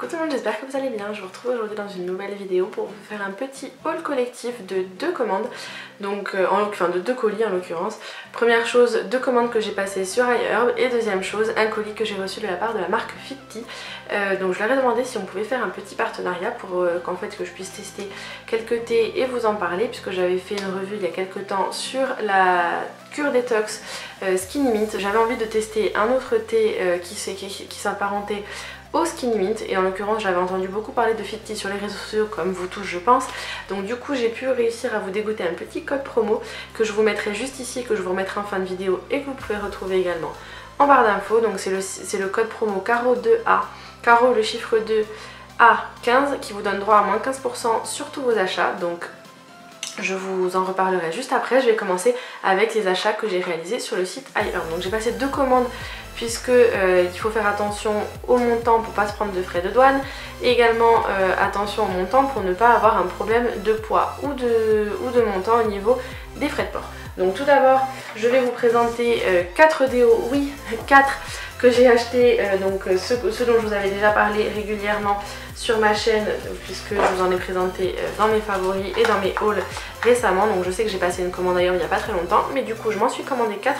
Coucou tout le monde, j'espère que vous allez bien. Je vous retrouve aujourd'hui dans une nouvelle vidéo pour vous faire un petit haul collectif de deux commandes, donc de deux colis en l'occurrence. Première chose, deux commandes que j'ai passées sur iHerb, et deuxième chose, un colis que j'ai reçu de la part de la marque Fitty. Donc je leur ai demandé si on pouvait faire un petit partenariat pour que je puisse tester quelques thés et vous en parler, puisque j'avais fait une revue il y a quelques temps sur la cure détox Skinny Mint. J'avais envie de tester un autre thé qui s'apparentait au Skinny Mint, et en l'occurrence j'avais entendu beaucoup parler de Fitty sur les réseaux sociaux, comme vous tous je pense. Donc du coup j'ai pu réussir à vous dégoter un petit code promo que je vous mettrai juste ici, que je vous remettrai en fin de vidéo et que vous pouvez retrouver également en barre d'infos. Donc c'est le code promo CARO2A, CARO le chiffre 2 A15, qui vous donne droit à moins 15% sur tous vos achats. Donc je vous en reparlerai juste après. Je vais commencer avec les achats que j'ai réalisés sur le site iHerb. Donc j'ai passé deux commandes, puisque il faut faire attention au montant pour ne pas se prendre de frais de douane, et également attention au montant pour ne pas avoir un problème de poids ou de montant au niveau des frais de port. Donc tout d'abord je vais vous présenter 4 déos, oui 4, que j'ai acheté, ceux dont je vous avais déjà parlé régulièrement sur ma chaîne, puisque je vous en ai présenté dans mes favoris et dans mes hauls récemment. Donc je sais que j'ai passé une commande d'ailleurs il n'y a pas très longtemps, mais du coup je m'en suis commandé 4.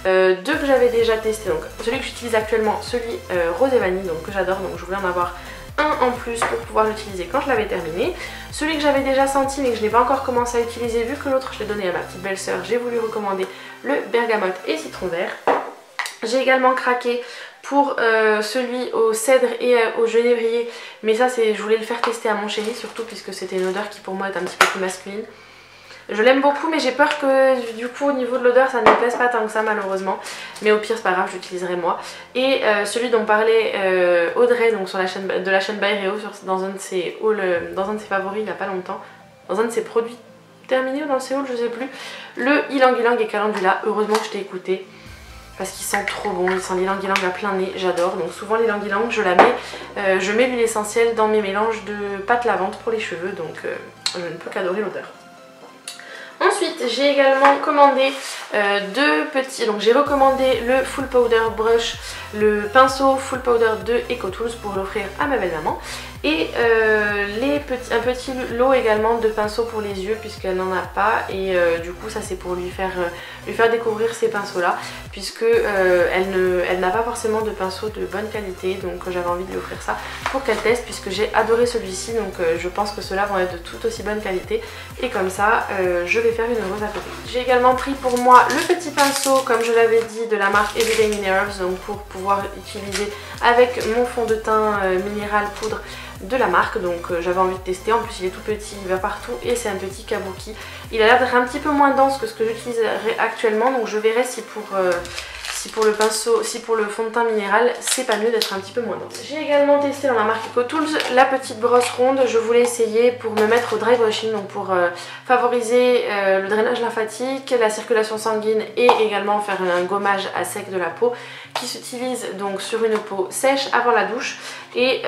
Deux que j'avais déjà testé, donc celui que j'utilise actuellement, celui rose et vanille, donc que j'adore, donc je voulais en avoir un en plus pour pouvoir l'utiliser quand je l'avais terminé. Celui que j'avais déjà senti mais que je n'ai pas encore commencé à utiliser, vu que l'autre je l'ai donné à ma petite belle-sœur, j'ai voulu recommander le bergamote et citron vert. J'ai également craqué pour celui au cèdre et au genévrier, mais ça je voulais le faire tester à mon chéri, surtout puisque c'était une odeur qui pour moi est un petit peu plus masculine. Je l'aime beaucoup, mais j'ai peur que du coup au niveau de l'odeur ça ne me plaise pas tant que ça malheureusement, mais au pire c'est pas grave, j'utiliserai moi. Et celui dont parlait Audrey, donc sur la chaîne de la chaîne By Réo, dans un de ses hauls, dans un de ses favoris il n'y a pas longtemps, dans un de ses produits terminés ou dans ses hauls, je sais plus, le Ylang Ylang et Calendula. Heureusement que je t'ai écouté, parce qu'il sent trop bon, il sent l'ylang ylang à plein nez, j'adore. Donc souvent l'ylang ylang je la mets, je mets l'huile essentielle dans mes mélanges de pâte lavande pour les cheveux, donc je ne peux qu'adorer l'odeur. Ensuite j'ai également commandé deux petits, donc j'ai recommandé le Full Powder Brush, le pinceau Full Powder de EcoTools pour l'offrir à ma belle maman, et un petit lot également de pinceaux pour les yeux, puisqu'elle n'en a pas, et du coup ça c'est pour lui faire découvrir ces pinceaux là, puisque elle n'a pas forcément de pinceau de bonne qualité, donc j'avais envie de lui offrir ça pour qu'elle teste, puisque j'ai adoré celui-ci, donc je pense que ceux-là vont être de tout aussi bonne qualité, et comme ça je vais faire une rose à côté. J'ai également pris pour moi le petit pinceau, comme je l'avais dit, de la marque Everyday Minerals, donc pour pouvoir utiliser avec mon fond de teint minéral poudre de la marque. Donc j'avais envie de tester, en plus il est tout petit, il va partout, et c'est un petit kabuki. Il a l'air d'être un petit peu moins dense que ce que j'utiliserai actuellement, donc je verrai si pour le pinceau, si pour le fond de teint minéral c'est pas mieux d'être un petit peu moins dense. J'ai également testé dans la marque EcoTools la petite brosse ronde. Je voulais essayer pour me mettre au dry brushing, donc pour favoriser le drainage lymphatique, la circulation sanguine, et également faire un gommage à sec de la peau, qui s'utilise donc sur une peau sèche avant la douche. Et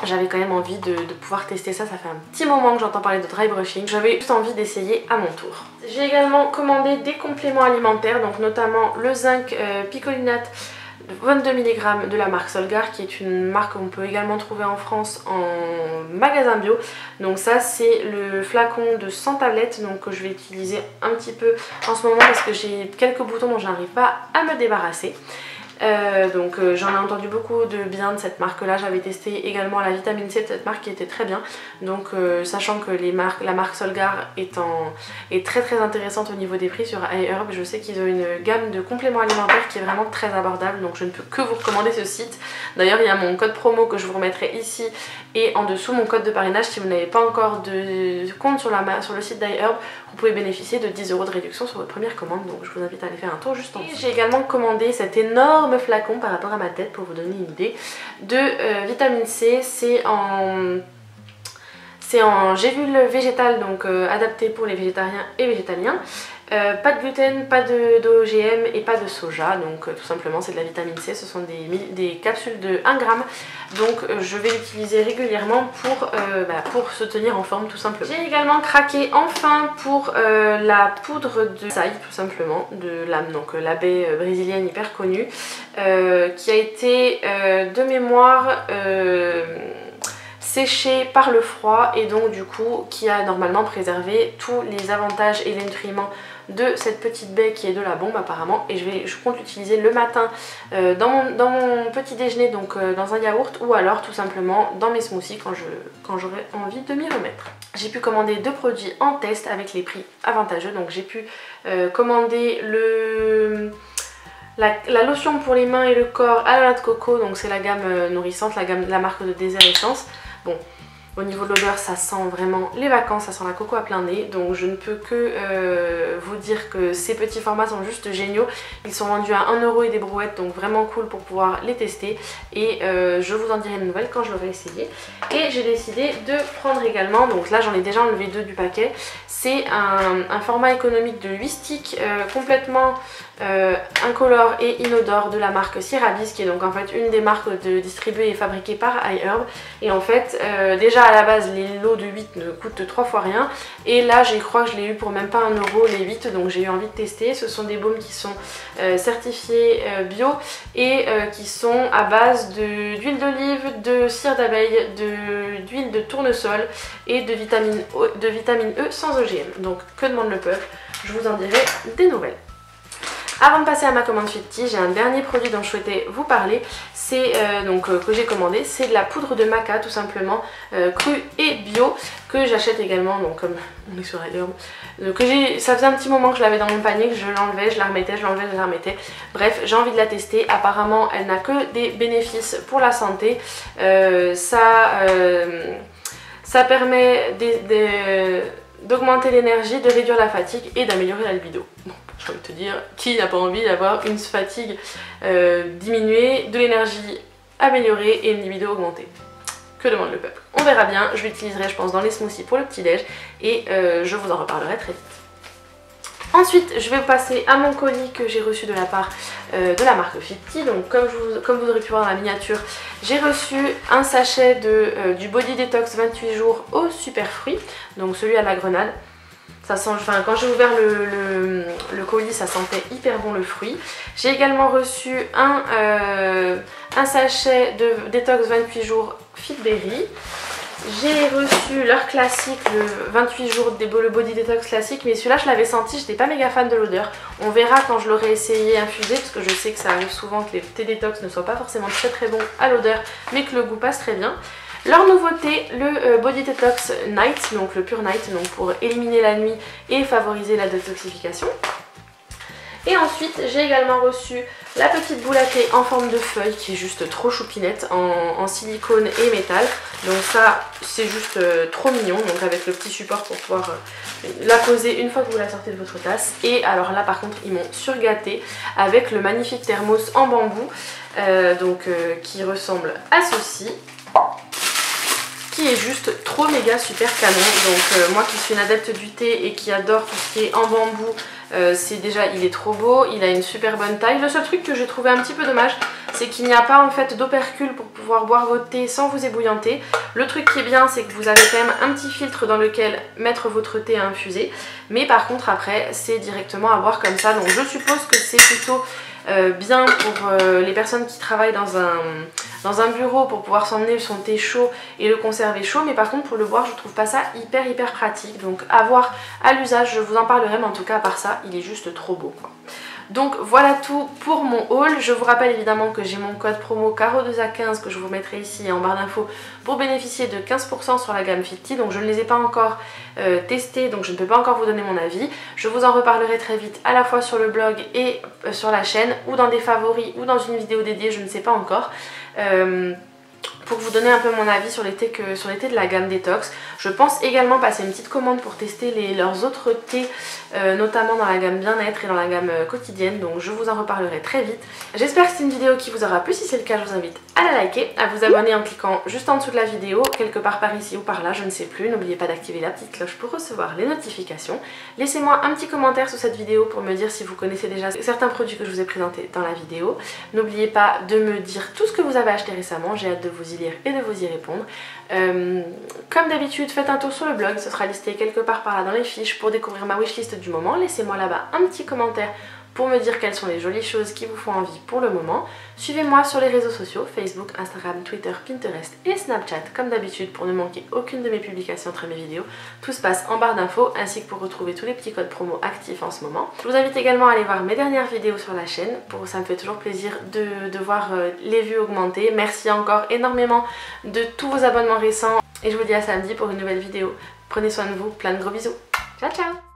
j'avais quand même envie de pouvoir tester ça, ça fait un petit moment que j'entends parler de dry brushing, j'avais juste envie d'essayer à mon tour. J'ai également commandé des compléments alimentaires, donc notamment le zinc picolinate 22 mg de la marque Solgar, qui est une marque qu'on peut également trouver en France en magasin bio. Donc ça c'est le flacon de 100 tablettes, donc que je vais utiliser un petit peu en ce moment parce que j'ai quelques boutons dont je n'arrive pas à me débarrasser. J'en ai entendu beaucoup de bien de cette marque là, j'avais testé également la vitamine C de cette marque qui était très bien, donc sachant que la marque Solgar est très très intéressante au niveau des prix sur iHerb, je sais qu'ils ont une gamme de compléments alimentaires qui est vraiment très abordable, donc je ne peux que vous recommander ce site. D'ailleurs il y a mon code promo que je vous remettrai ici, et en dessous mon code de parrainage. Si vous n'avez pas encore de compte sur le site d'iHerb, vous pouvez bénéficier de 10 € de réduction sur votre première commande, donc je vous invite à aller faire un tour juste en dessous. J'ai également commandé cet énorme flacon par rapport à ma tête pour vous donner une idée de vitamine C. C'est en gélules végétales, donc adapté pour les végétariens et végétaliens. pas de gluten, pas d'OGM et pas de soja, donc tout simplement c'est de la vitamine C, ce sont des capsules de 1 gramme, donc je vais l'utiliser régulièrement pour se tenir en forme tout simplement. J'ai également craqué enfin pour la poudre de saï tout simplement, de l'âme, donc la baie brésilienne hyper connue, qui a été de mémoire séché par le froid et donc du coup qui a normalement préservé tous les avantages et les nutriments de cette petite baie qui est de la bombe apparemment, et je compte l'utiliser le matin dans mon petit déjeuner, donc dans un yaourt, ou alors tout simplement dans mes smoothies quand j'aurai envie de m'y remettre. J'ai pu commander 2 produits en test avec les prix avantageux, donc j'ai pu commander la lotion pour les mains et le corps à la noix de coco, donc c'est la gamme nourrissante, la marque de Désert Essence. Bon, au niveau de l'odeur, ça sent vraiment les vacances, ça sent la coco à plein nez, donc je ne peux que vous dire que ces petits formats sont juste géniaux. Ils sont vendus à 1 € et des brouettes, donc vraiment cool pour pouvoir les tester, et je vous en dirai de nouvelles quand je l'aurai essayé. Et j'ai décidé de prendre également, donc là j'en ai déjà enlevé 2 du paquet, c'est un format économique de 8 sticks complètement incolore et inodore de la marque Syrabis, qui est donc en fait une des marques distribuées et fabriquées par iHerb. Et en fait déjà à la base les lots de 8 ne coûtent 3 fois rien, et là je crois que je l'ai eu pour même pas 1 € les 8, donc j'ai eu envie de tester. Ce sont des baumes qui sont certifiés bio et qui sont à base d'huile d'olive, de cire d'abeille, d'huile de tournesol et de vitamine E sans OGM. Donc que demande le peuple, je vous en dirai des nouvelles. Avant de passer à ma commande Fitty, j'ai un dernier produit dont je souhaitais vous parler, c'est que j'ai commandé, c'est de la poudre de maca tout simplement, crue et bio, que j'achète également, donc comme on est sur iHerb, ça faisait un petit moment que je l'avais dans mon panier, que je l'enlevais, je la remettais, je l'enlevais, je la remettais, bref j'ai envie de la tester. Apparemment elle n'a que des bénéfices pour la santé, ça permet d'augmenter l'énergie, de réduire la fatigue et d'améliorer la libido. Bon, j'ai envie de te dire, qui n'a pas envie d'avoir une fatigue diminuée, de l'énergie améliorée et une libido augmentée? Que demande le peuple? On verra bien, je l'utiliserai je pense dans les smoothies pour le petit déj, et je vous en reparlerai très vite. Ensuite, je vais passer à mon colis que j'ai reçu de la part de la marque Fitty. Donc comme vous aurez pu voir dans la miniature, j'ai reçu un sachet du Body Detox 28 jours au super fruits, donc celui à la grenade. Ça sent, enfin, quand j'ai ouvert le colis, ça sentait hyper bon le fruit. J'ai également reçu un sachet de Detox 28 jours Fit Berry. J'ai reçu leur classique, le 28 jours le Body Detox classique, mais celui-là je l'avais senti, j'étais pas méga fan de l'odeur. On verra quand je l'aurai essayé infusé, parce que je sais que ça arrive souvent que les thés détox ne soient pas forcément très bons à l'odeur, mais que le goût passe très bien. Leur nouveauté, le Body Detox Night, donc le Pure Night, donc pour éliminer la nuit et favoriser la détoxification. Et ensuite j'ai également reçu la petite boule à thé en forme de feuille qui est juste trop choupinette, en silicone et métal. Donc ça c'est juste trop mignon, donc avec le petit support pour pouvoir la poser une fois que vous la sortez de votre tasse. Et alors là par contre ils m'ont surgâté avec le magnifique thermos en bambou, qui ressemble à ceci, qui est juste trop méga super canon. Donc moi qui suis une adepte du thé et qui adore tout ce qui est en bambou, il est trop beau, il a une super bonne taille. Le seul truc que j'ai trouvé un petit peu dommage, c'est qu'il n'y a pas en fait d'opercule pour pouvoir boire votre thé sans vous ébouillanter. Le truc qui est bien, c'est que vous avez quand même un petit filtre dans lequel mettre votre thé à infuser, mais par contre après c'est directement à boire comme ça. Donc je suppose que c'est plutôt bien pour les personnes qui travaillent dans un bureau pour pouvoir s'emmener son thé chaud et le conserver chaud, mais par contre pour le boire je trouve pas ça hyper pratique, donc à voir à l'usage, je vous en parlerai, mais en tout cas à part ça il est juste trop beau quoi. Donc voilà tout pour mon haul. Je vous rappelle évidemment que j'ai mon code promo CARO2A15 que je vous mettrai ici en barre d'infos pour bénéficier de 15% sur la gamme Fitty. Donc je ne les ai pas encore testés, donc je ne peux pas encore vous donner mon avis. Je vous en reparlerai très vite à la fois sur le blog et sur la chaîne, ou dans des favoris ou dans une vidéo dédiée, je ne sais pas encore. pour vous donner un peu mon avis sur l'été de la gamme Détox. Je pense également passer une petite commande pour tester leurs autres thés, notamment dans la gamme bien-être et dans la gamme quotidienne, donc je vous en reparlerai très vite. J'espère que c'est une vidéo qui vous aura plu. Si c'est le cas, je vous invite à la liker, à vous abonner en cliquant juste en dessous de la vidéo, quelque part par ici ou par là, je ne sais plus. N'oubliez pas d'activer la petite cloche pour recevoir les notifications. Laissez-moi un petit commentaire sous cette vidéo pour me dire si vous connaissez déjà certains produits que je vous ai présentés dans la vidéo. N'oubliez pas de me dire tout ce que vous avez acheté récemment, j'ai hâte de vous y lire et de vous y répondre. Comme d'habitude, faites un tour sur le blog, ce sera listé quelque part par là dans les fiches pour découvrir ma wishlist du moment. Laissez-moi là-bas un petit commentaire pour me dire quelles sont les jolies choses qui vous font envie pour le moment. Suivez-moi sur les réseaux sociaux, Facebook, Instagram, Twitter, Pinterest et Snapchat comme d'habitude pour ne manquer aucune de mes publications entre mes vidéos. Tout se passe en barre d'infos ainsi que pour retrouver tous les petits codes promo actifs en ce moment. Je vous invite également à aller voir mes dernières vidéos sur la chaîne, ça me fait toujours plaisir de voir les vues augmenter. Merci encore énormément de tous vos abonnements récents et je vous dis à samedi pour une nouvelle vidéo. Prenez soin de vous, plein de gros bisous. Ciao ciao.